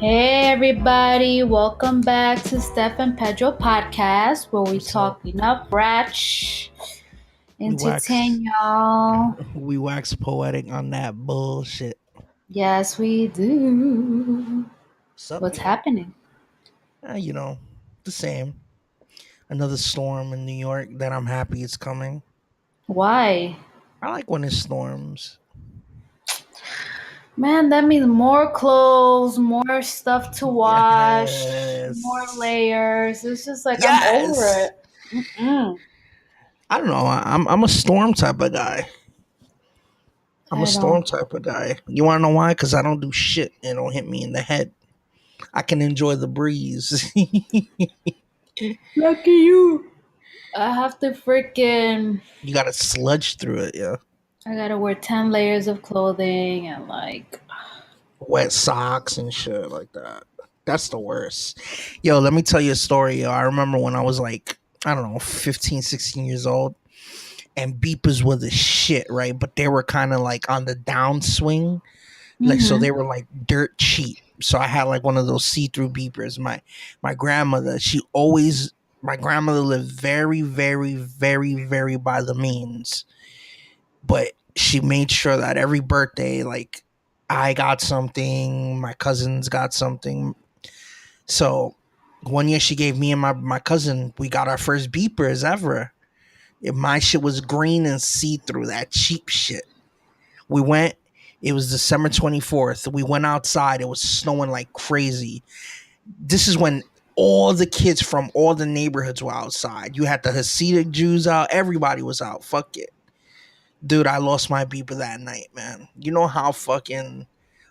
Hey everybody, welcome back to Steph and Pedro podcast where we What's up? talk enough ratch, We wax entertain y'all. we wax poetic on that bullshit. Yes, we do. What's up, What's yo? happening? You know, the same. Another storm in New York that I'm happy it's coming. Why? I like when it storms. Man, that means more clothes, more stuff to wash, more Yes. layers. It's just like I'm over Yes. it. Mm-mm. I don't know. I'm a storm type of guy. I'm a I don't. storm type of guy. You want to know why? Because I don't do shit and it don't hit me in the head. I can enjoy the breeze. Lucky you. I have to freaking. You gotta sludge through it, yeah. I gotta wear 10 layers of clothing and like. Wet socks and shit like that. That's the worst. Yo, let me tell you a story. Yo, I remember when I was like, I don't know, 15, 16 years old, and beepers were the shit, right? But they were kind of like on the downswing. Like, so Mm-hmm. they were like dirt cheap. So I had like one of those see-through beepers. My grandmother, my grandmother lived very, very, very, very by the means. But she made sure that every birthday, like I got something, my cousins got something. So one year she gave me and my cousin, we got our first beepers ever. My shit was green and see through, that cheap shit. We went, it was December 24th. We went outside, it was snowing like crazy. This is when all the kids from all the neighborhoods were outside. You had the Hasidic Jews out, everybody was out. Fuck it. Dude, I lost my beeper that night, man. You know how fucking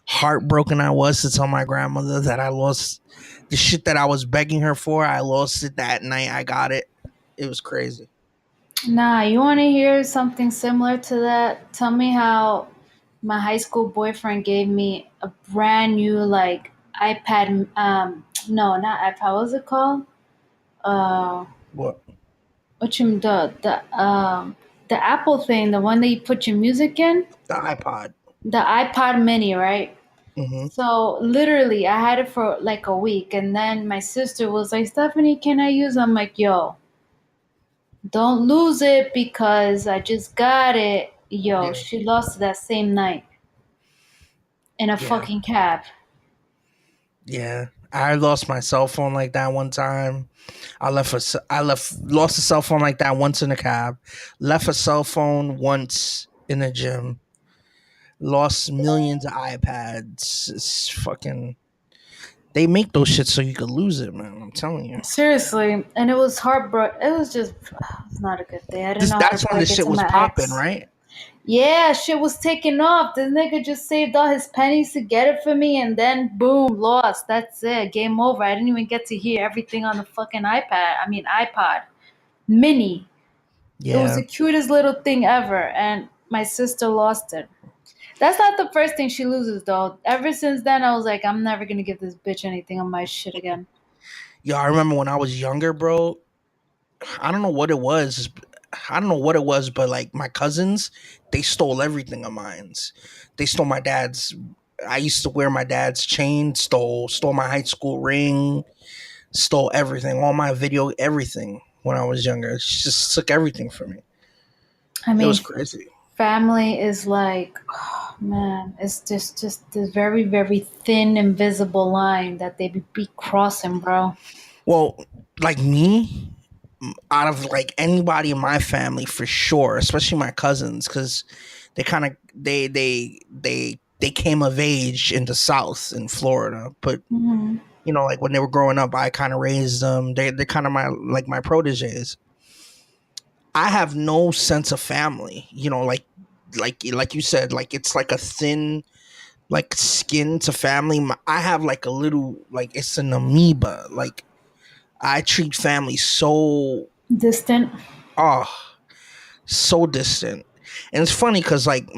heartbroken I was to tell my grandmother that I lost the shit that I was begging her for. I lost it that night. I got it. It was crazy. Nah, you want to hear something similar to that? Tell me how my high school boyfriend gave me a brand new like iPad. No, not iPad. What was it called? Uh, What? what you the Apple thing, the one that you put your music in, The iPod. the iPod Mini, right? Mm-hmm. So literally, I had it for like a week, and then my sister was like, "Stephanie, can I use?" I'm like, "Yo, don't lose it because I just got it." Yo, Yeah. she lost it that same night in a Yeah. fucking cab. Yeah. I lost my cell phone like that one time. Lost a cell phone like that once in a cab. Left a cell phone once in a gym. Lost millions of iPads. It's fucking. They make those shit so you could lose it, man. I'm telling you. Seriously, and it was heartbroken. It was just, it was not a good day. I didn't This know how to That's when the break it shit to was my popping, ex. right? Yeah, shit was taken off. This nigga just saved all his pennies to get it for me, and then boom, lost. That's it. Game over. I didn't even get to hear everything on the fucking iPod Mini. It was Yeah. the cutest little thing ever, and my sister lost it. That's not the first thing she loses, though. Ever since then, I was like, I'm never gonna give this bitch anything on my shit again. Yo, I remember when I was younger, bro. I don't know what it was. I don't know what it was, but like my cousins, they stole everything of mine's. They stole my dad's. I used to wear my dad's chain. Stole my high school ring. Stole everything, all my video, everything. When I was younger, she just took everything from me. I It mean, was crazy. family is like, oh, man, it's just this very, very thin, invisible line that they be crossing, bro. Well, like me, out of like anybody in my family for sure, especially my cousins, because they kind of they came of age in the South in Florida, but Hmm. like when they were growing up, I kind of raised them. They're kind of my proteges. I have no sense of family, like you said, like it's like a thin like skin to family. I have like a little, like it's an amoeba. Like I treat family so, Distant. oh, so distant. And it's funny because like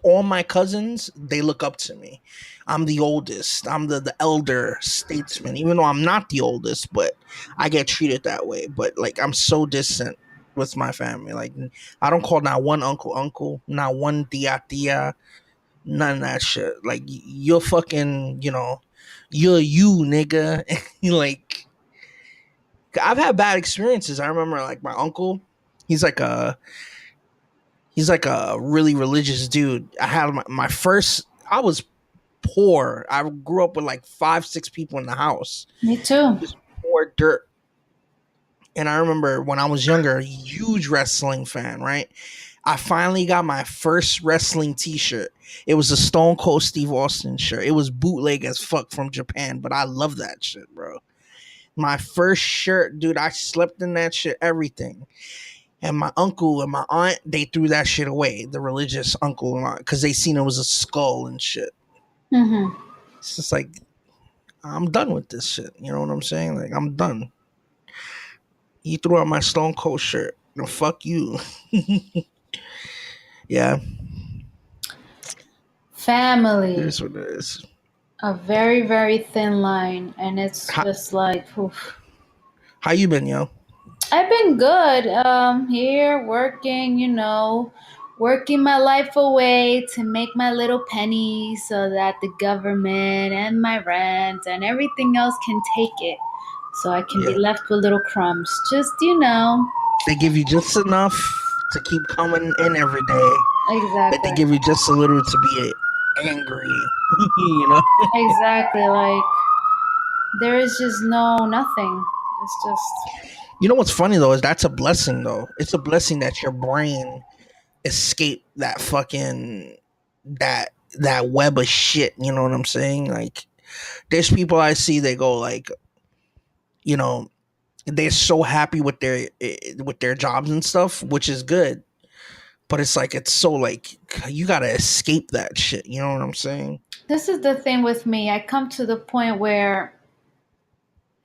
all my cousins, they look up to me. I'm the oldest. I'm the elder statesman, even though I'm not the oldest, but I get treated that way. But like I'm so distant with my family. Like I don't call not one uncle, not one tia, none of that shit. Like you're fucking, You're you, nigga. Like, I've had bad experiences. I remember like my uncle. He's like a he's like a really religious dude. I had my first. I was poor. I grew up with like 5, 6 people in the house. Me too. Just poor dirt. And I remember when I was younger, huge wrestling fan, right? I finally got my first wrestling t-shirt. It was a Stone Cold Steve Austin shirt. It was bootleg as fuck from Japan, but I love that shit, bro. My first shirt, dude, I slept in that shit, everything. And my uncle and my aunt, they threw that shit away. The religious uncle and aunt, because they seen it was a skull and shit. Mm-hmm. It's just like, I'm done with this shit. You know what I'm saying? Like, I'm done. He threw out my Stone Cold shirt. No, fuck you. Yeah, it Family, is what it is. a very, very thin line, and it's How, just like, oof. how you been, yo? I've been good. Here working, working my life away to make my little pennies so that the government and my rent and everything else can take it. So I can be Yeah, left with little crumbs. Just. they give you just enough to keep coming in every day, but they Exactly. give you just a little to be angry. You know. Exactly. Like, there is just nothing. It's just. You know what's funny though is that's a blessing though. It's a blessing that your brain escaped that fucking that web of shit. You know what I'm saying? Like, there's people I see, they go like, you know, they're so happy with their jobs and stuff, which is good. But it's like it's so like you gotta escape that shit. You know what I'm saying? This is the thing with me. I come to the point where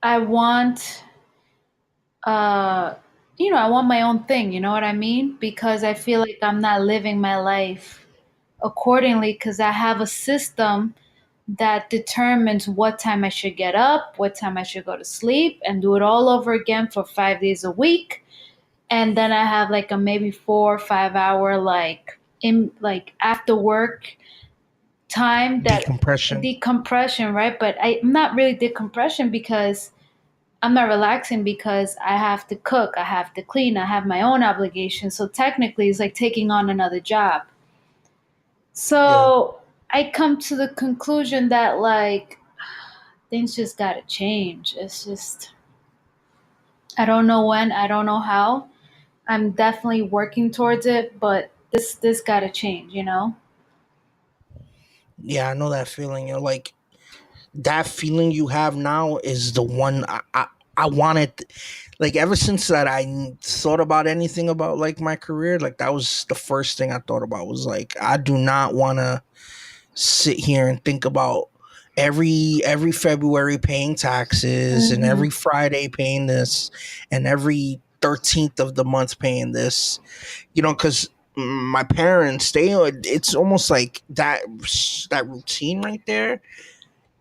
I want uh I want my own thing, you know what I mean? Because I feel like I'm not living my life accordingly because I have a system that determines what time I should get up, what time I should go to sleep, and do it all over again for 5 days a week. And then I have like a maybe 4 or 5 hour like after work time that Decompression. decompression, right? But I'm not really decompression because I'm not relaxing because I have to cook, I have to clean, I have my own obligations. So technically, it's like taking on another job. Yeah. So I come to the conclusion that like things just gotta change. It's just, I don't know when, I don't know how. I'm definitely working towards it, but this gotta change. Yeah, I know that feeling. You're like that feeling you have now is the one I wanted. Like ever since that I thought about anything about like my career, like that was the first thing I thought about was like I do not want to sit here and think about every February paying taxes and Mm-hmm. every Friday paying this and every 13th of the month paying this. Because my parents, it's almost like that routine right there.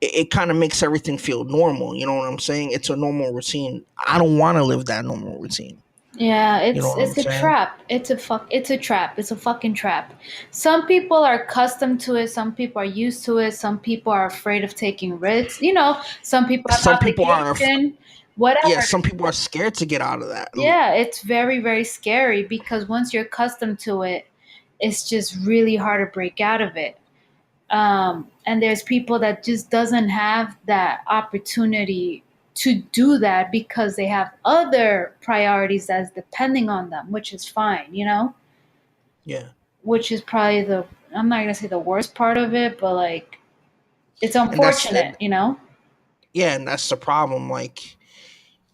It kind of makes everything feel normal. You know what I'm saying? It's a normal routine. I don't want to live that normal routine. Yeah, You know it's what I'm it's a saying? trap. It's a trap. It's a fucking trap. Some people are accustomed to it, some people are used to it, some people are afraid of taking risks. Some people have Some people are, obligation, yeah, whatever. some people are scared to get out of that loop. Yeah, it's very, very scary because once you're accustomed to it, it's just really hard to break out of it. And there's people that just doesn't have that opportunity to do that because they have other priorities that's depending on them, which is fine. Yeah. Which is probably I'm not gonna say the worst part of it, but like it's And unfortunate. yeah, and that's the problem. Like,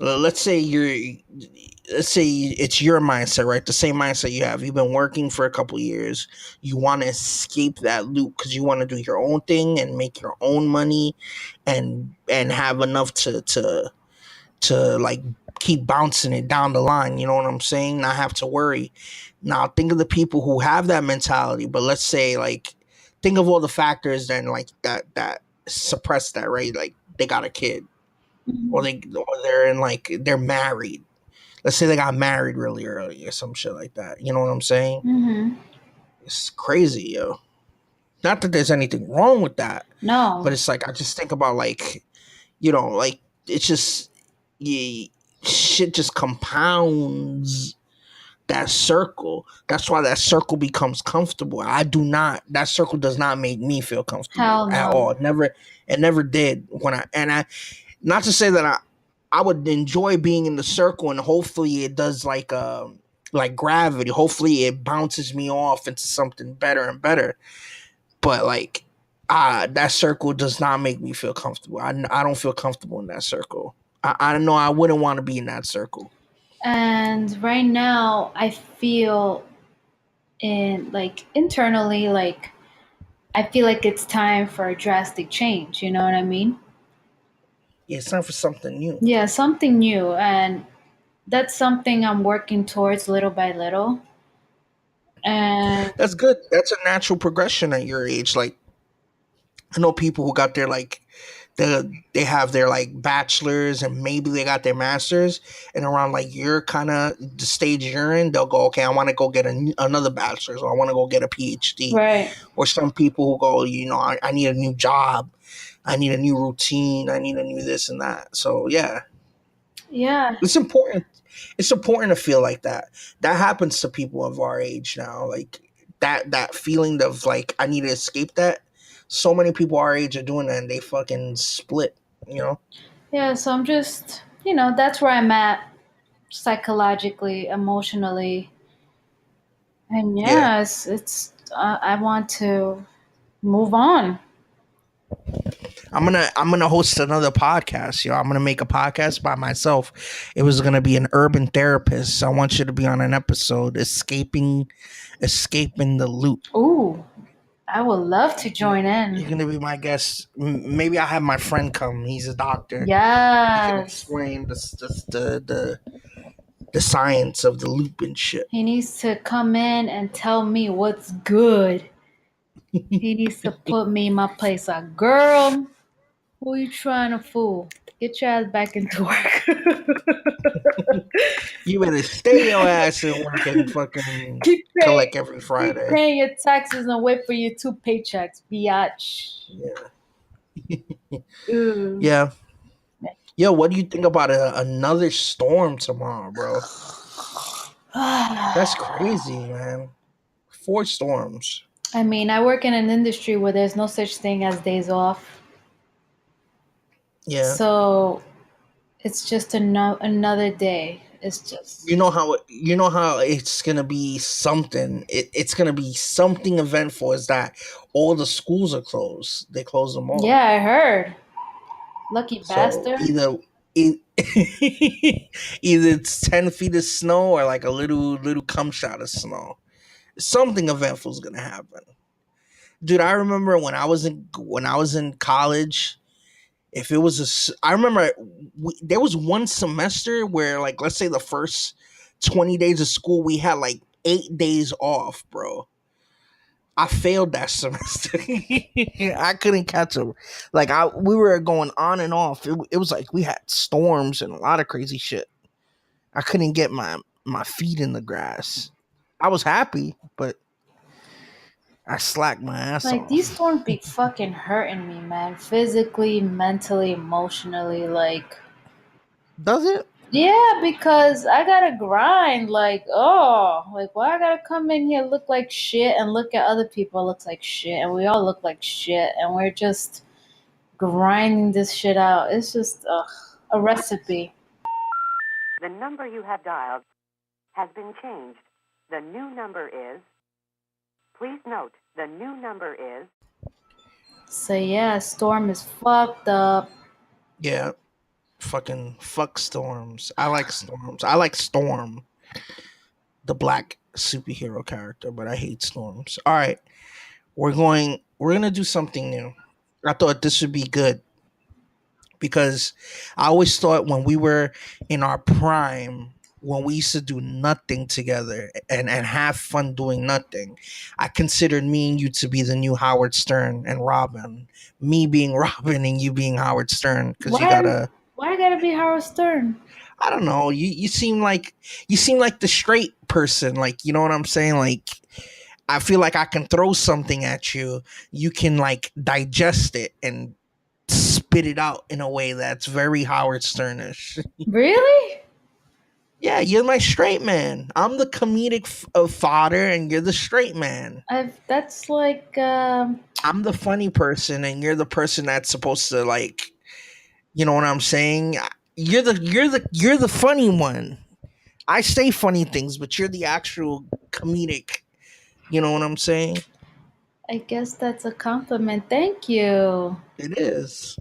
let's say let's say it's your mindset, right? The same mindset you have. You've been working for a couple years. You want to escape that loop because you want to do your own thing and make your own money, and have enough to like keep bouncing it down the line. You know what I'm saying? Not have to worry. Now think of the people who have that mentality, but let's say like think of all the factors then like that suppress that, right? Like they got a kid Mhm. or they're in like they're married. Let's say they got married really early or some shit like that. You know what I'm saying? Mhm. It's crazy, yo. Not that there's anything wrong with that, but No. it's like I just think about like, you know, like it's just yeah, shit just compounds that circle. That's why that circle becomes comfortable. I do not. That circle does not make me feel comfortable Hell at no. all. Never. It never did. I not to say that I would enjoy being in the circle, and hopefully it does like gravity. Hopefully it bounces me off into something better and better. But like that circle does not make me feel comfortable. I don't feel comfortable in that circle. I know I wouldn't want to be in that circle. And right now, I feel internally, like, I feel like it's time for a drastic change. You know what I mean? Yeah, it's time for something new. Yeah, something new. And that's something I'm working towards little by little. And That's good. That's a natural progression at your age. Like I know people who got their like they have their like bachelors and maybe they got their masters, and around like you're kind of the stage you're in, they'll go, okay, I want to go get another bachelor's, or I want to go get a PhD. right. Or some people who go, you know, I need a new job, I need a new routine, I need a new this and that. So yeah, Yeah. it's important. It's important to feel like that. That happens to people of our age now. Like that feeling of like I need to escape that. So many people our age are doing that, and they fucking split. You know. Yeah, so I'm just, that's where I'm at psychologically, emotionally. And Yeah. yeah, I want to move on. I'm gonna host another podcast. You know, I'm gonna make a podcast by myself. It was gonna be an urban therapist. I want you to be on an episode, escaping the loop. Ooh, I would love to You- join in. You're gonna be my guest. Maybe I'll have my friend come. He's a doctor. He can Yes. explain the science of the loop and shit. He needs to come in and tell me what's good. He needs to put me in my place. Like, girl, who you trying to fool? Get your ass back into work. You better stay your ass and work and fucking keep paying, collect every keep Friday. paying your taxes and wait for your 2 paychecks, biatch. Yeah. Ooh. Yeah. Yo, what do you think about another storm tomorrow, bro? That's crazy, man. 4 storms. I mean, I work in an industry where there's no such thing as days off. Yeah. So it's just another day. It's just. You know how it's gonna be something. It's gonna be something eventful. Is that all the schools are closed? They close them all. Yeah, I heard. Lucky So bastard. it, either it's 10 feet of snow or like a little cum shot of snow. Something eventful is gonna happen, dude. I remember when I was in college. If it was I remember there was one semester where like let's say the first 20 days of school we had like 8 days off, bro. I failed that semester. I couldn't catch them. Like we were going on and off. It was like we had storms and a lot of crazy shit. I couldn't get my feet in the grass. I was happy, but I slacked my ass Like, these off. storms be fucking hurting me, man. Physically, mentally, emotionally. Like, Does it? yeah, because I gotta grind. Like, oh, like, why I gotta come in here look like shit and look at other people look like shit, and we all look like shit, and we're just grinding this shit out. It's just a recipe. The number you have dialed has been changed. The new number is. Please note, the new number is. So yeah, storm is fucked up. Yeah. Fucking fuck storms. I like storms. I like Storm, the black superhero character, but I hate storms. All right. We're gonna do something new. I thought this would be good because I always thought when we were in our prime, when we used to do nothing together and have fun doing nothing, I considered me and you to be the new Howard Stern and Robin. Me being Robin and you being Howard Stern because you Why? gotta. Why I gotta be Howard Stern? I don't know. You seem like the straight person. Like you know what I'm saying. Like I feel like I can throw something at you, you can like digest it and spit it out in a way that's very Howard Sternish. Really? Yeah, you're my straight man. I'm the comedic fodder, and you're the straight man. I've that's like I'm the funny person, and you're the person that's supposed to like, you know what I'm saying? You're the funny one. I say funny things, but you're the actual comedic. You know what I'm saying? I guess that's a compliment. Thank you. It is.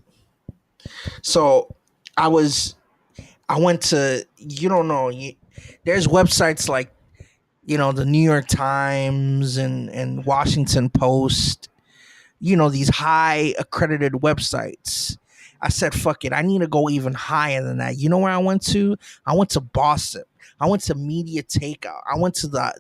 So I was I went to, you don't know, there's websites like, the New York Times and Washington Post, these high accredited websites. I said, fuck it. I need to go even higher than that. You know where I went to? I went to Boston. I went to Media Takeout. I went to the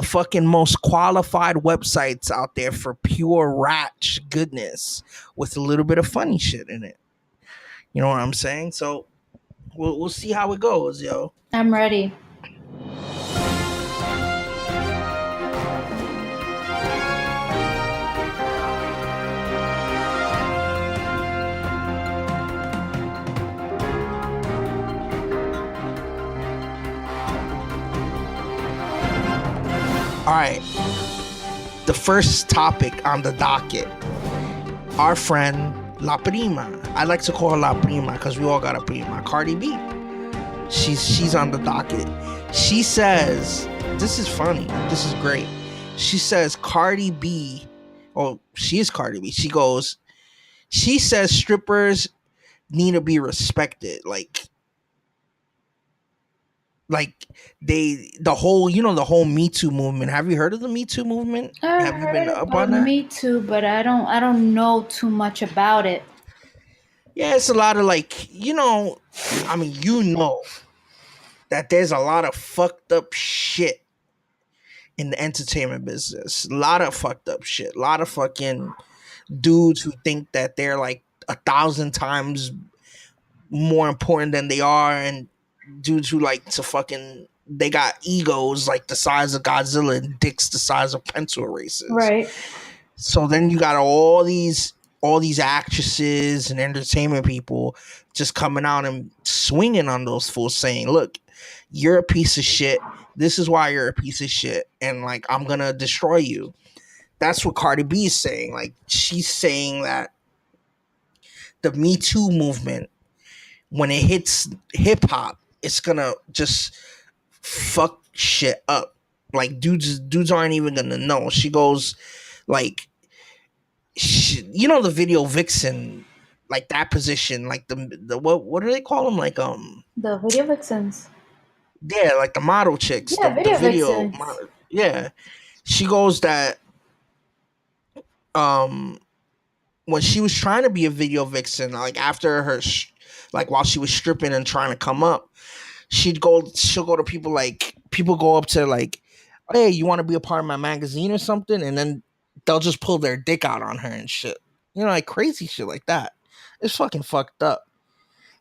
fucking most qualified websites out there for pure ratch goodness with a little bit of funny shit in it. You know what I'm saying? So we'll see how it goes, yo. I'm ready. All right. The first topic on the docket, our friend La Prima. I like to call her La Prima because we all got a prima. Cardi B. She's on the docket. She says, this is funny. This is great. She says Cardi B. Oh, she is Cardi B. She says strippers need to be respected. Like the whole Me Too movement. Have you heard of the Me Too movement? I Have you been heard up about on that? Me Too, but I don't know too much about it. Yeah, it's a lot of I mean, that there's a lot of fucked up shit in the entertainment business. A lot of fucked up shit. A lot of fucking dudes who think that they're like 1,000 times more important than they are, and dudes who like to fucking they got egos like the size of Godzilla and dicks the size of pencil erasers. Right. So then you got all these actresses and entertainment people just coming out and swinging on those fools, saying, "Look, you're a piece of shit. This is why you're a piece of shit, and like I'm gonna destroy you." That's what Cardi B is saying. Like she's saying that the Me Too movement, when it hits hip hop, it's gonna just fuck shit up. Like dudes aren't even gonna know. She goes like, the video vixen, like that position, like the what do they call them? Like The video vixens. yeah, like the model chicks, Yeah, the video video vixens. model, yeah. She goes that um when she was trying to be a video vixen, like after like while she was stripping and trying to come up, she'll go to people, like people go up to like, hey, you want to be a part of my magazine or something, and then they'll just pull their dick out on her and shit, like crazy shit like that. It's fucking fucked up.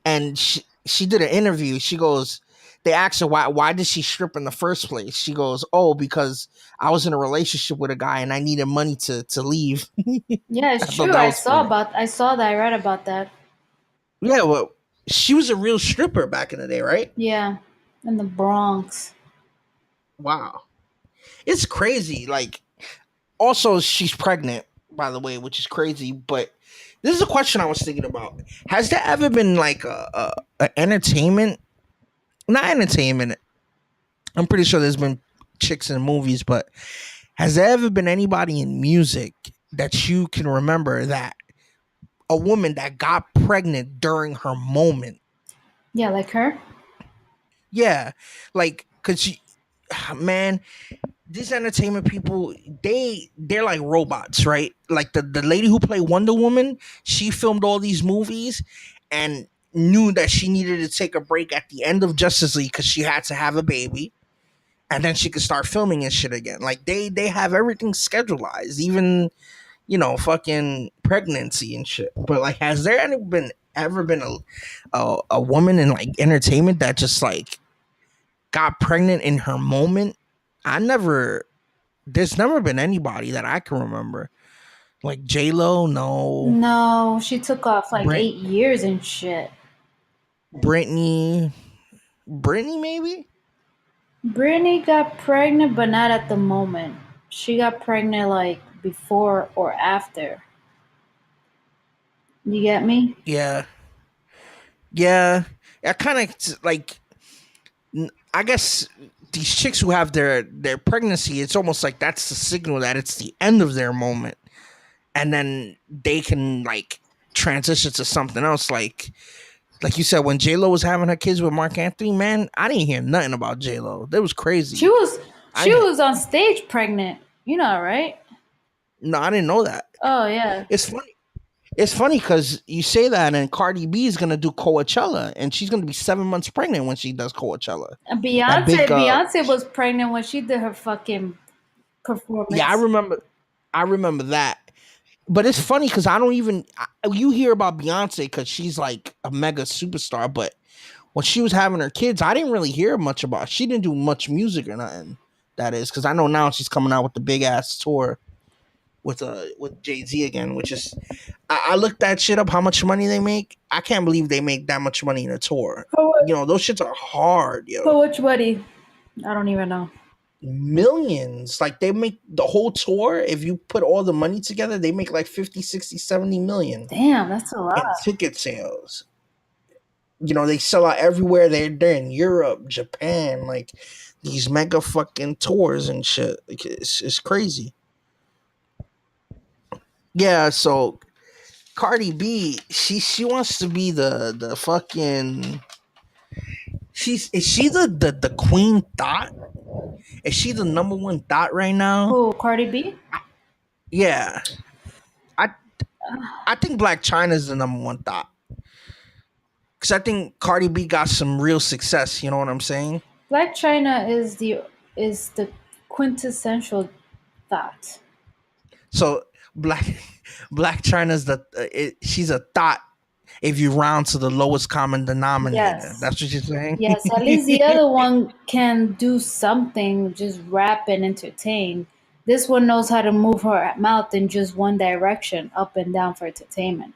And she did an interview. She goes, they asked her why did she strip in the first place. She goes, oh, because I was in a relationship with a guy and I needed money to leave. Yeah, I it's thought true. that I was saw funny. about. I saw that. I read about that. Yeah, well, she was a real stripper back in the day, right? Yeah, in the Bronx. Wow, it's crazy. Like, also she's pregnant, by the way, which is crazy. But this is a question I was thinking about. Has there ever been like a entertainment, not entertainment? I'm pretty sure there's been chicks in movies, but has there ever been anybody in music that you can remember, that a woman that got pregnant during her moment? Yeah, like her. Yeah, like, cause man, these entertainment people, they're like robots, right? Like the lady who played Wonder Woman, she filmed all these movies and knew that she needed to take a break at the end of Justice League because she had to have a baby, and then she could start filming and shit again. Like they have everything schedulized, even fucking pregnancy and shit. But like, has there ever been a woman in like entertainment that just like got pregnant in her moment? I never. There's never been anybody that I can remember. Like J-Lo, no. No, she took off like Brit 8 years and shit. Britney. Britney, maybe? Brittany got pregnant, but not at the moment. She got pregnant like before or after. You get me? Yeah. Yeah. I kind of like, I guess these chicks who have their pregnancy, it's almost like that's the signal that it's the end of their moment. And then they can like transition to something else. Like you said, when J Lo was having her kids with Mark Anthony, man, I didn't hear nothing about J Lo. That was She crazy. was she I was on stage pregnant. You know, right? No, I didn't know that. Oh yeah. It's funny. It's funny because you say that, and Cardi B is gonna do Coachella, and she's gonna be 7 months pregnant when she does Coachella. And That big, Beyonce was pregnant when she did her fucking yeah, I performance. remember. I remember that. But it's funny because I don't even. You hear about Beyonce because she's like a mega superstar, but when she was having her kids, I didn't really hear much about. She didn't do much music or nothing. That is because I know now she's coming out with the big ass tour with Jay-Z again, which is I looked that shit up how much money they make. I can't believe they make that much money in a tour. For what? You know, those shits are hard, For yo. which buddy? I don't even know. Millions. Like they make the whole tour, if you put all the money together, they make like 50, 60, 70 million Damn, that's a lot. in ticket sales. You know, they sell out everywhere. They're in Europe, Japan, like these mega fucking tours and shit. Like, it's crazy. Yeah, so Cardi B, she wants to be the fucking is she the queen thought? Is she the number one thought right now? Who? Cardi B? Yeah. I I think Black China is the number one thought. Cause I think Cardi B got some real success, you know what I'm saying? Black China is the quintessential thought. So Black Black China's she's a thought if you round to the lowest common denominator. Yes. That's what you're saying? Yes, at least the other one can do something, just rap and entertain. This one knows how to move her mouth in just one direction, up and down for entertainment.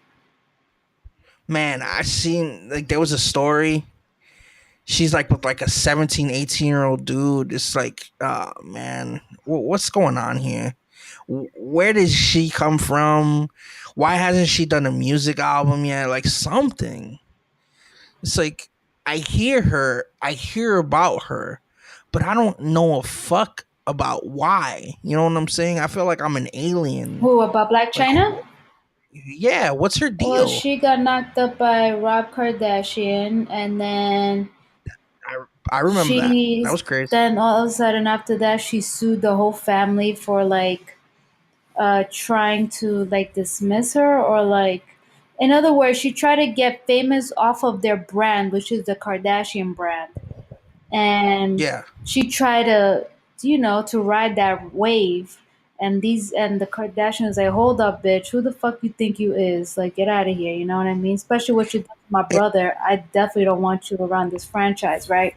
Man, I seen like there was a story. She's like with like a 17, 18-year-old dude. It's like, oh man, what's going on here? Where did she come from? Why hasn't she done a music album yet? Like something. It's like I hear her, I hear about her, but I don't know a fuck about why. You know what I'm saying? I feel like I'm an alien. Who, about Black Like, China? yeah, what's her Well, deal? she got knocked up by Rob Kardashian, and then I I remember that. she That was crazy. then all of a sudden after that she sued the whole family for like trying to like dismiss her, or like, in other words, she tried to get famous off of their brand, which is the Kardashian brand, and Yeah. she tried to, to ride that wave. And the Kardashians like, hold up, bitch, who the fuck you think you is? Like, get out of here, you know what I mean? Especially what you did to my Eh, brother. I definitely don't want you around this franchise, right?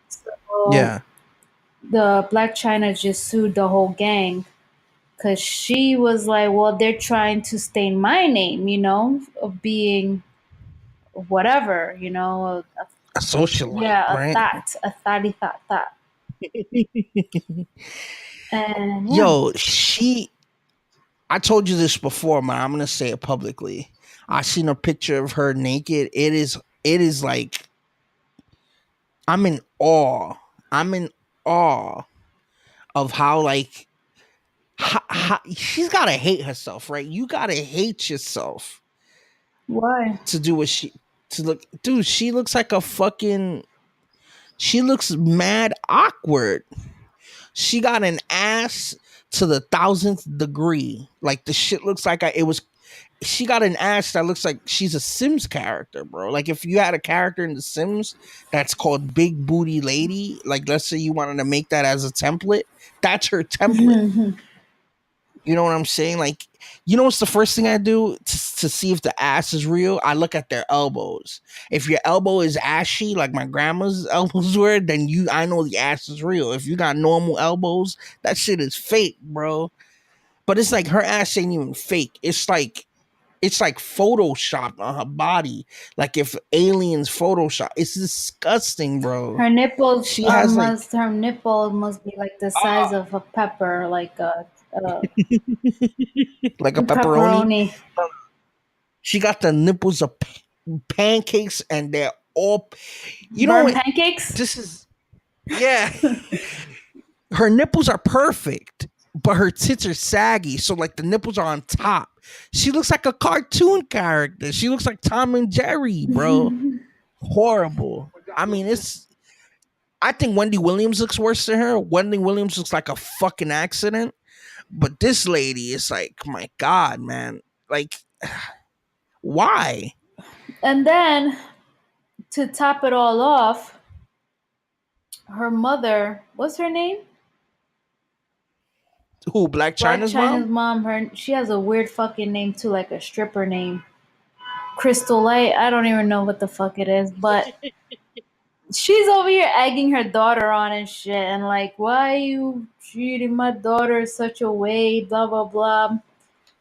So Yeah. the Black China just sued the whole gang because she was like, well, they're trying to stain my name, of being whatever, A socialite, yeah, right? a thotty thought. And yeah. Yo, I told you this before, man. I'm gonna say it publicly. I seen a picture of her naked. It is like I'm in awe. I'm in awe of how like she's gotta hate herself, right? You gotta hate yourself Why? to do what to look, dude. She looks like a fucking. She looks mad awkward. She got an ass to the 1,000th degree. Like the shit looks like it was. She got an ass that looks like she's a Sims character, bro. Like if you had a character in the Sims that's called Big Booty Lady, like let's say you wanted to make that as a template, that's her template. You know what I'm saying? Like, you know what's the first thing I do to see if the ass is real? I look at their elbows. If your elbow is ashy, like my grandma's elbows were, then I know the ass is real. If you got normal elbows, that shit is fake, bro. But it's like her ass ain't even fake. It's like Photoshop on her body. Like if aliens Photoshop, it's disgusting, bro. Her nipples She are has like must her nipple must be like the size ah, of a pepper, like a like a pepperoni. pepperoni. She got the nipples of pancakes, and they're all. You know Burn what? pancakes? This is yeah. Her nipples are perfect, but her tits are saggy. So like the nipples are on top. She looks like a cartoon character. She looks like Tom and Jerry, bro. Horrible. I mean, it's. I think Wendy Williams looks worse than her. Wendy Williams looks like a fucking accident. But this lady is like, my God, man. Like, why? And then to top it all off, her mother, what's her name? Who? Black Black China's China's mom? mom. She has a weird fucking name too, like a stripper name. Crystal Light. I don't even know what the fuck it is, but she's over here egging her daughter on and shit, and like, why are you treating my daughter such a way? Blah blah blah.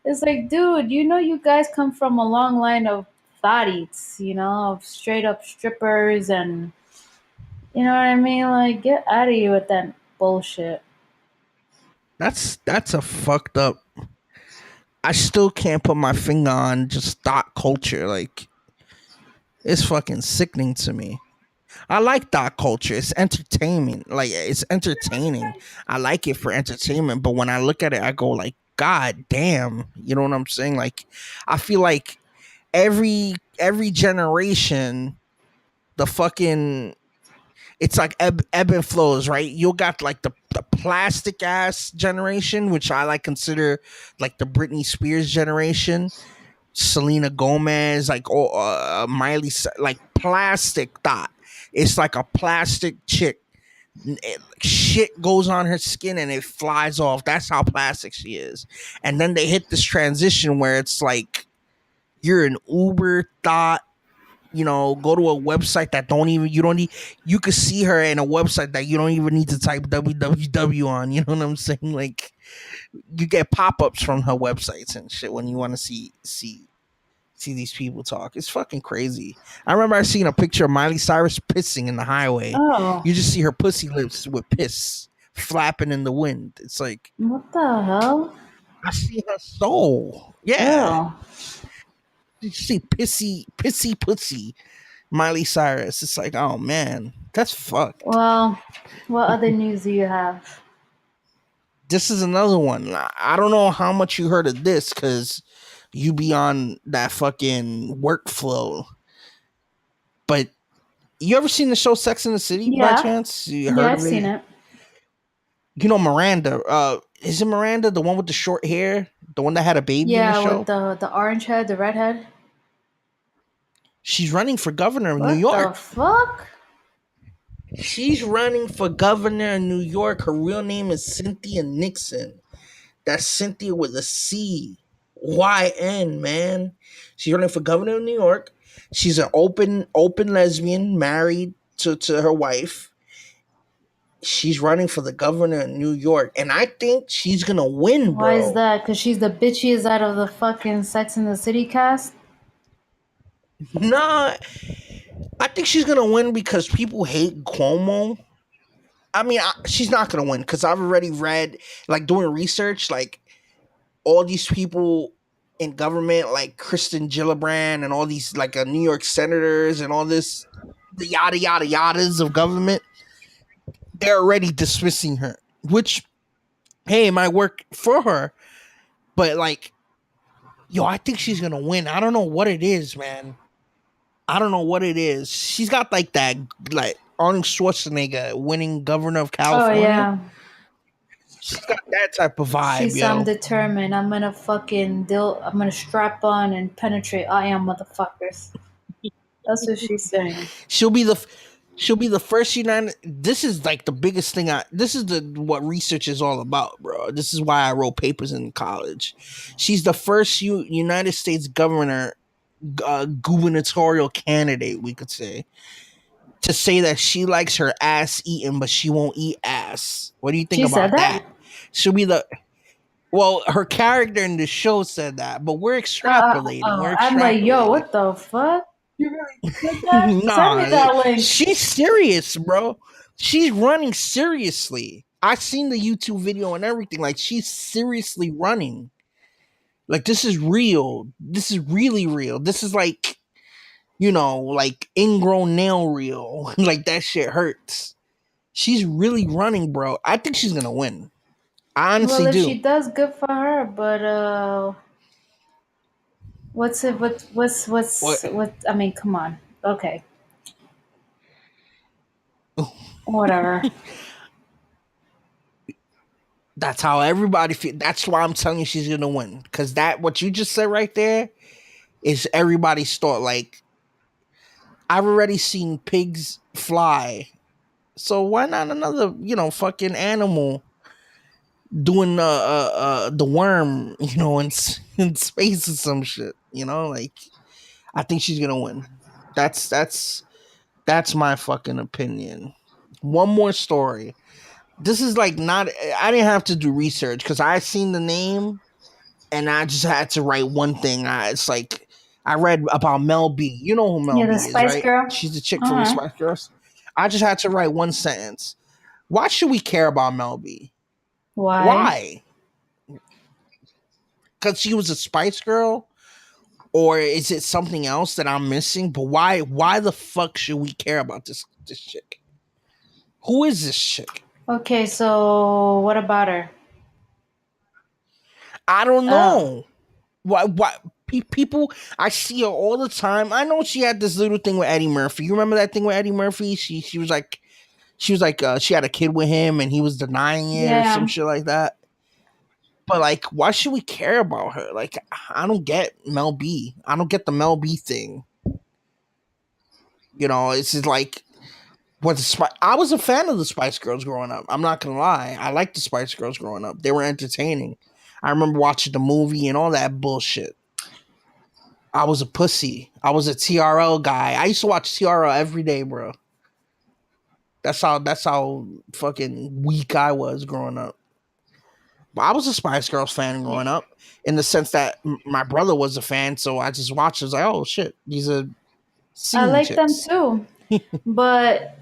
It's like, dude, you guys come from a long line of thotties, of straight up strippers, and you know what I mean? Like, get out of here with that bullshit. That's a fucked up. I still can't put my finger on just thought culture. Like, it's fucking sickening to me. I like thought culture. It's entertainment. Like, it's entertaining. I like it for entertainment. But when I look at it, I go like, God damn. You know what I'm saying? Like, I feel like every generation, the fucking it's like ebb and flows, right? You got like the plastic ass generation, which I like consider like the Britney Spears generation, Selena Gomez, like Miley, like plastic thought. It's like a plastic chick. Shit goes on her skin and it flies off. That's how plastic she is. And then they hit this transition where it's like you're an uber thought, go to a website that you could see her in a website that you don't even need to type www on. You know what I'm saying? Like, you get pop-ups from her websites and shit when you want to see these people talk. It's fucking crazy. I remember I seen a picture of Miley Cyrus pissing in the highway. Oh, You just see her pussy lips with piss flapping in the wind. It's like, what the hell? I see her soul. Yeah. Ew. You see pissy pussy Miley Cyrus. It's like, oh man, that's fucked. Well, what other news do you have? This is another one. I don't know how much you heard of this because you be on that fucking workflow. But you ever seen the show Sex in the City by Yeah, chance? You yeah, heard I've of seen it? it. You know Miranda. Is it Miranda, the one with the short hair? The one that had a baby in the Yeah, with show? the orange head, the red head. She's running for governor of New What the York. fuck? She's running for governor in New York. Her real name is Cynthia Nixon. That's Cynthia with a C. YN, man. She's running for governor of New York. She's an open lesbian, married to her wife. She's running for the governor of New York. And I think she's gonna win, Why is bro. that? Because she's the bitchiest out of the fucking Sex in the City cast? Nah, I think she's gonna win because people hate Cuomo. I mean, she's not gonna win because I've already read, like, doing research, like all these people in government, like Kristen Gillibrand and all these like New York senators and all this, the yada yada yadas of government, they're already dismissing her. Which, hey, it might work for her, but like, yo, I think she's gonna win. I don't know what it is, man. I don't know what it is. She's got like that, like Arnold Schwarzenegger winning governor of Oh, California. yeah. She's got that type of vibe, She's I'm yo. determined. I'm gonna strap on and penetrate I am motherfuckers. That's what she's saying. She'll be the She'll be the first United. This is like the biggest thing. This is the what research is all about, bro. This is why I wrote papers in college. She's the first United States governor, gubernatorial candidate, we could say, to say that she likes her ass eaten, but she won't eat ass. What do you think She said about that? that? She'll be the well, her character in the show said that, but we're extrapolating. We're I'm like, yo, extrapolating. what the fuck? You really said that? Send me Nah, that link. she's serious, bro. She's running seriously. I seen the YouTube video and everything. Like she's seriously running. Like this is real. This is really real. This is like, like ingrown nail real. Like that shit hurts. She's really running, bro. I think she's gonna win. I Well, honestly if she do. does, good for her. But what's it? What? What? I mean, come on. Okay, whatever. That's how everybody feel. That's why I'm telling you she's gonna win. Cause that what you just said right there is everybody's thought. Like I've already seen pigs fly, so why not another fucking animal doing the worm in space or some shit. Like I think she's gonna win. That's my fucking opinion. One more story. This is like not. I didn't have to do research because I seen the name and I just had to write one thing. It's like I read about Mel B. You know who Mel Yeah, the B is, Spice right? Girl. She's the chick from the Uh huh. Spice Girls. I just had to write one sentence. Why should we care about Mel B? Why? Why? Because she was a Spice Girl, or is it something else that I'm missing? But why? Why the fuck should we care about this chick? Who is this chick? Okay, so what about her? I don't Oh, know. Why people? I see her all the time. I know she had this little thing with Eddie Murphy. You remember that thing with Eddie Murphy? She was like she had a kid with him and he was denying it or some yeah. shit like that. But like, why should we care about her? Like, I don't get Mel B. I don't get the Mel B thing. It's just like I was a fan of the Spice Girls growing up. I'm not gonna lie. I liked the Spice Girls growing up. They were entertaining. I remember watching the movie and all that bullshit. I was a pussy. I was a TRL guy. I used to watch TRL every day, bro. That's how fucking weak I was growing up. But I was a Spice Girls fan Yeah. growing up, in the sense that my brother was a fan, so I just watched. I was like, oh shit, these are I singing like them chicks. too. But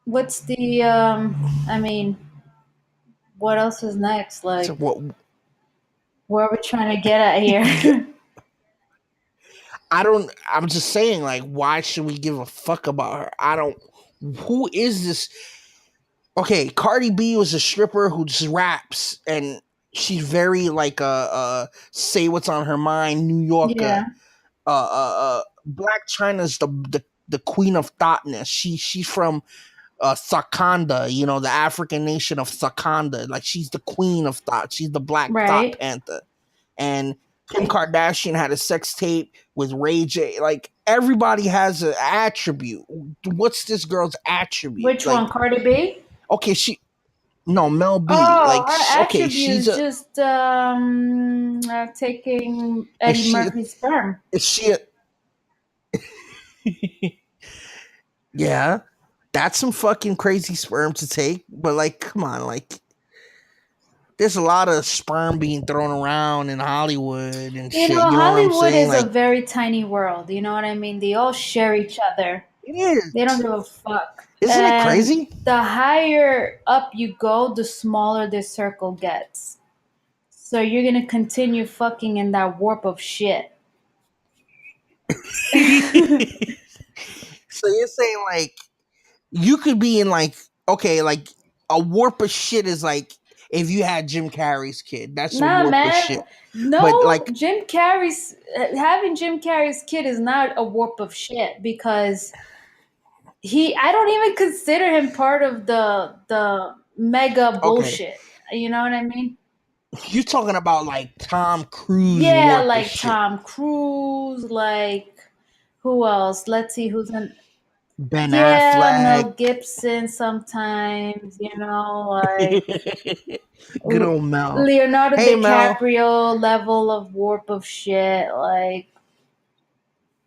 what's the I mean, what else is next? So Like, what? where are we trying to get at here? I don't. I'm just saying, like, why should we give a fuck about her? I don't. Who is this? Okay, Cardi B was a stripper who just raps, and she's very like say what's on her mind, New Yorker. Yeah, Black China's the queen of thoughtness. She's from Sakanda, the African nation of Sakanda. Like she's the queen of thought. She's the Black Thought right. Panther. And Kim Kardashian had a sex tape with Ray J. Like everybody has an attribute. What's this girl's attribute? Which one, Like, Cardi B? okay, no, Mel B. Oh, Like her okay, attribute she's is a just taking is Eddie she Murphy's sperm. is she a, yeah, that's some fucking crazy sperm to take. But like, come on, like there's a lot of sperm being thrown around in Hollywood and You shit. know, You know what I'm Hollywood saying? is a Like very tiny world. You know what I mean? They all share each other. it They don't is. give a fuck. Isn't it And crazy? the higher up you go, the smaller this circle gets. So you're gonna continue fucking in that warp of shit. So you're saying like you could be in like okay, like a warp of shit is like if you had Jim Carrey's kid, that's a Nah, warp of man. shit. But No, like Jim Carrey's having Jim Carrey's kid is not a warp of shit because I don't even consider him part of the mega okay, bullshit. You know what I mean? you're talking about like Tom Cruise Yeah, warp of like shit. Tom Cruise, like who else? Let's see who's in. Ben Yeah, Affleck. Mel Gibson sometimes, like Good old Mel. Leonardo Hey Mel. DiCaprio level of warp of shit.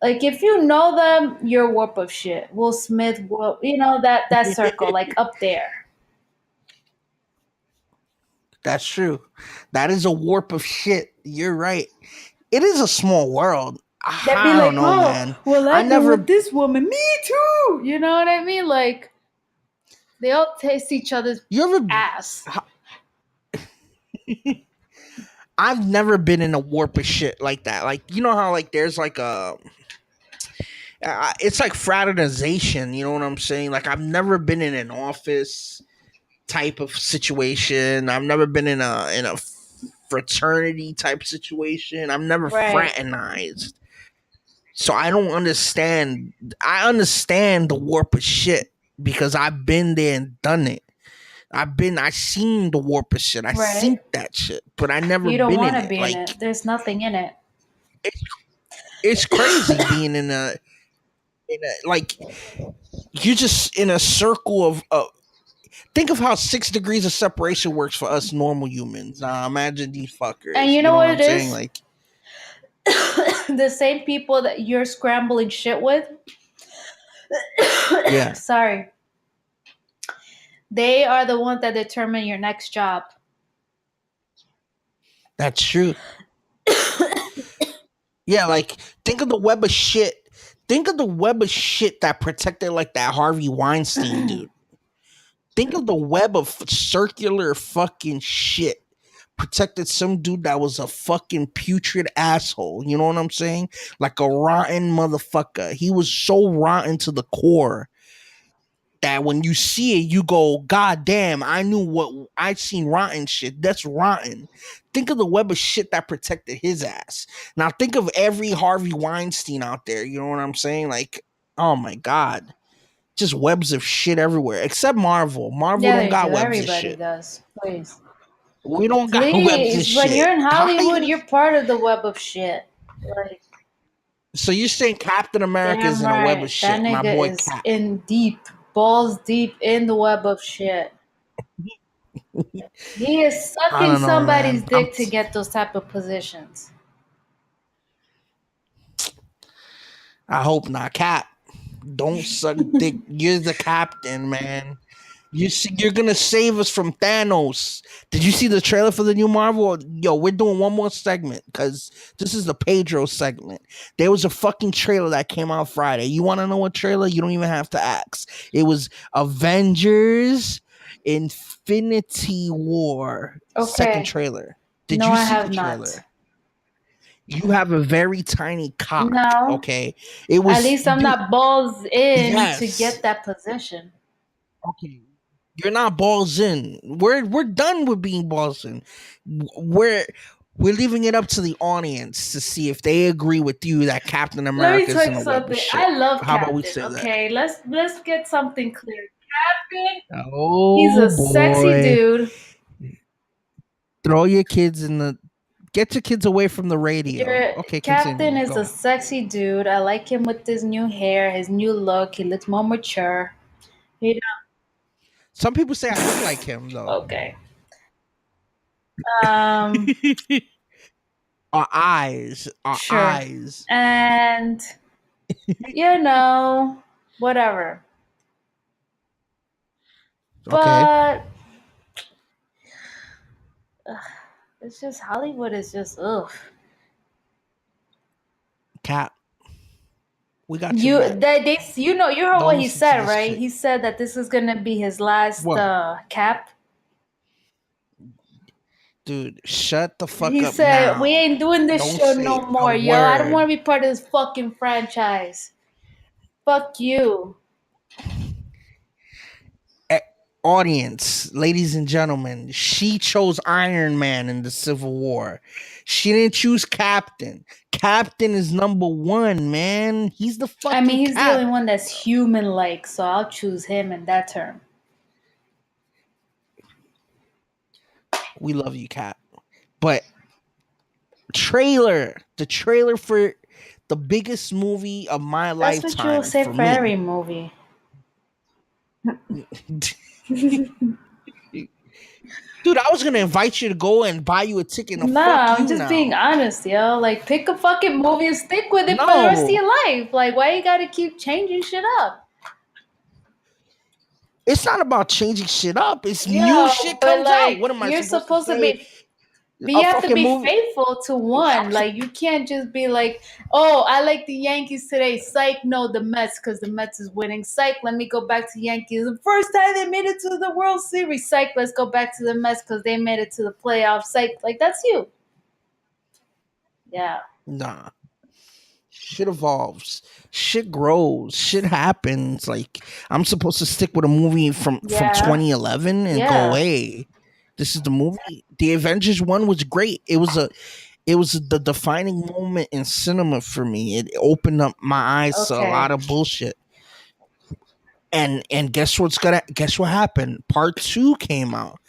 Like if you know them, you're warp of shit. Will Smith, that circle, like up there. That's true. That is a warp of shit. You're right. It is a small world. They'd be I don't like, know, oh, man. well, I I've been with never. this woman. Me too. You know what I mean? Like they all taste each other's You ever? ass. I've never been in a warp of shit like that. Like you know how like there's like a. It's like fraternization. You know what I'm saying? Like I've never been in an office type of situation. I've never been in a fraternity type situation. I've never Right. fraternized. So I don't understand. I understand the warp of shit because I've been there and done it. I seen the warp of shit. I seen Right. that shit, but I never You don't been want in to it. be in Like it. There's nothing in it. it's it's crazy being in a like you're just in a circle of. Think of how 6 degrees of separation works for us normal humans. Imagine these And fuckers. you You know know what what I'm it saying? is? Like The same people that you're scrambling shit with. yeah, Sorry. They are the ones that determine your next job. that's true. Yeah, like think of the web of shit. Think of the web of shit that protected like that Harvey Weinstein dude. Think of the web of circular fucking shit protected some dude that was a fucking putrid asshole. You know what I'm saying? Like a rotten motherfucker. He was so rotten to the core that when you see it, you go, God damn, I knew what I seen rotten shit. That's rotten. Think of the web of shit that protected his ass. Now think of every Harvey Weinstein out there. You know what I'm saying? Like, oh my God. Just webs of shit everywhere. Except Marvel. Marvel Yeah, don't they got do. webs of Everybody shit. does. Please. We don't got webs of Please. When shit. you're in How Hollywood, you you're part of the web of shit. Like, so you're saying Captain America is damn in a web of right. That shit. My nigga boy is Cap. in deep, balls deep in the web of shit. He is I sucking don't know, somebody's man. dick to get those type of positions. I hope not. Cap. Don't suck dick. You're the captain, man. You're gonna save us from Thanos. Did you see the trailer for the new Marvel? Yo, we're doing one more segment because this is the Pedro segment. There was a fucking trailer that came out Friday. You want to know what trailer? You don't even have to ask. It was Avengers Infinity War second Okay. trailer. Did No, you I see the have not. trailer? You have a very tiny cock. No. Okay, it At was least I'm not balls in to yes. get that position. Okay, you're not balls in. We're done with being balls in. We're we're leaving it up to the audience to see if they agree with you that Captain Let me America tell is you in a web of something. shit. I love How about we Captain. say that? Okay, let's get something clear. Captain, he's Oh a sexy boy. dude. Throw your kids in the get your kids away from the radio. Your Okay, Captain continue. is a Go. sexy dude. I like him with his new hair, his new look. He looks more mature. You Some people say I look like him though. okay. Um, Our eyes. Our sure. eyes. And whatever. Okay. But it's just Hollywood is just ugh. Cap. We got your You back. they you heard Don't what he listen to said, this right? chick. He said that this is gonna be his last What? cap. Dude, shut the fuck He up said we now. ain't doing this Don't show say no a more, yo. I don't want word. to be part of this fucking franchise. Fuck you. Eh, Audience, ladies and gentlemen, she chose Iron Man in the Civil War. She didn't choose Captain. Captain is number one, man. He's the I mean, fucking he's the only cap. one that's human-like, so I'll choose him in that term. We love you, Cap. But the trailer for the biggest movie of my That's what you'll lifetime say for for every me. movie. Dude, I was gonna invite you to go and buy you a ticket. And fuck Nah, I'm you just being now. honest, yo. Like, pick a fucking movie and stick with it for the rest of No, your life. Like, why you gotta keep changing shit up? it's not about changing shit up. It's new Yo, shit but comes out. like, What am I you're supposed to supposed to say? be. But you A have to fucking be movie. faithful to one. Like, you can't just be like, oh, I like the Yankees today. Psych, no, the Mets, because the Mets is winning. Psych, let me go back to Yankees. The first time they made it to the World Series. Psych, let's go back to the Mets because they made it to the playoffs. Psych, like, that's you. Yeah. Nah. Shit evolves. Shit grows. Shit happens. Like, I'm supposed to stick with a movie from Yeah. 2011 and go, Yeah. hey, this is the movie. The Avengers one was great. It was the defining moment in cinema for me. It opened up my eyes to a Okay. lot of bullshit. And guess what happened? Part 2 came out.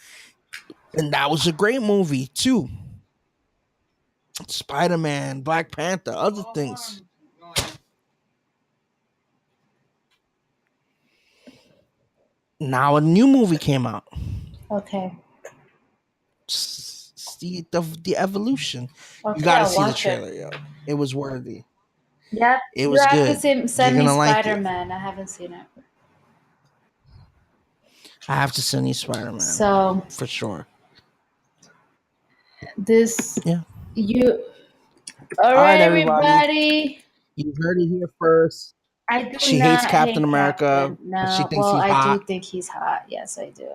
And that was a great movie too. Spider-Man, Black Panther, other things. Now a new movie came out. Okay. See the evolution. You Okay, got to I'll see the watch it. trailer, yo. It was worthy. Yeah, It you was have to good. You're send me gonna like Spider it. Man. I haven't seen it. I have to send you Spider-Man So for sure. this Yeah. you all All right, right, everybody. everybody. You heard it here first. I do She hates not Captain hate America, Captain. but she No, thinks well, he's I do hot. think he's hot. Yes, I do.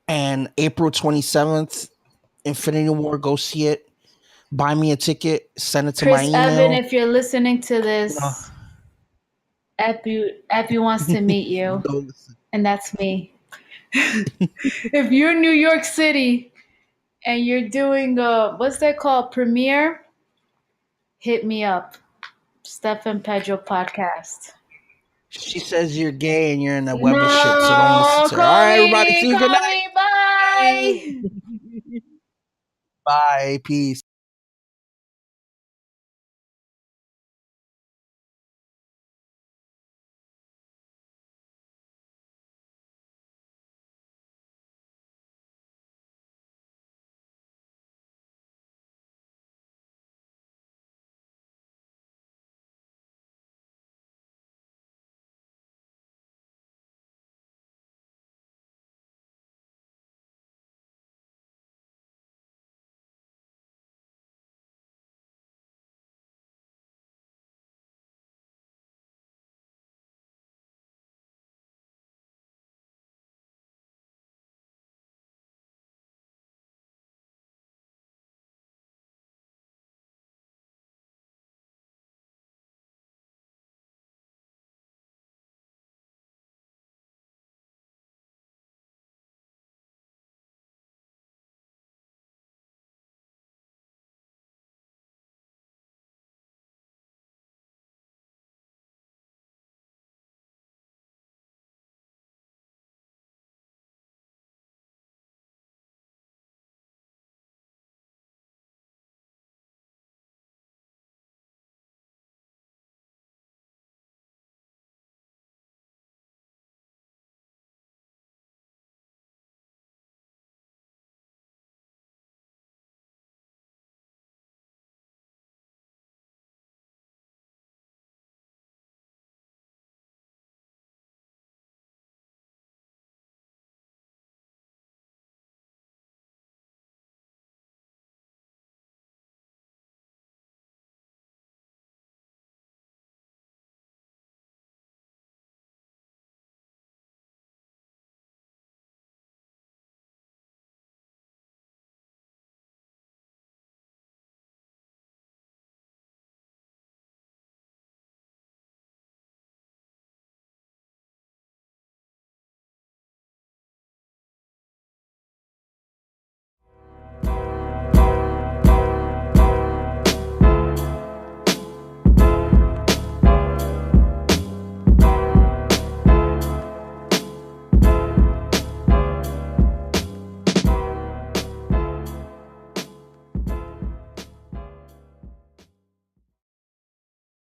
And April 27th, Infinity War, go see it. Buy me a ticket, send it to my Chris Evan, email. if you're listening to You know, this, Epi wants to meet you, don't listen. and that's me. If you're in New York City and you're doing what's that called, premiere, hit me up. Stefan Pedro podcast. She says you're gay and you're in that web of shit, so don't listen No, to her. All right, everybody, see you. Good call me, bye. night. Bye. Peace.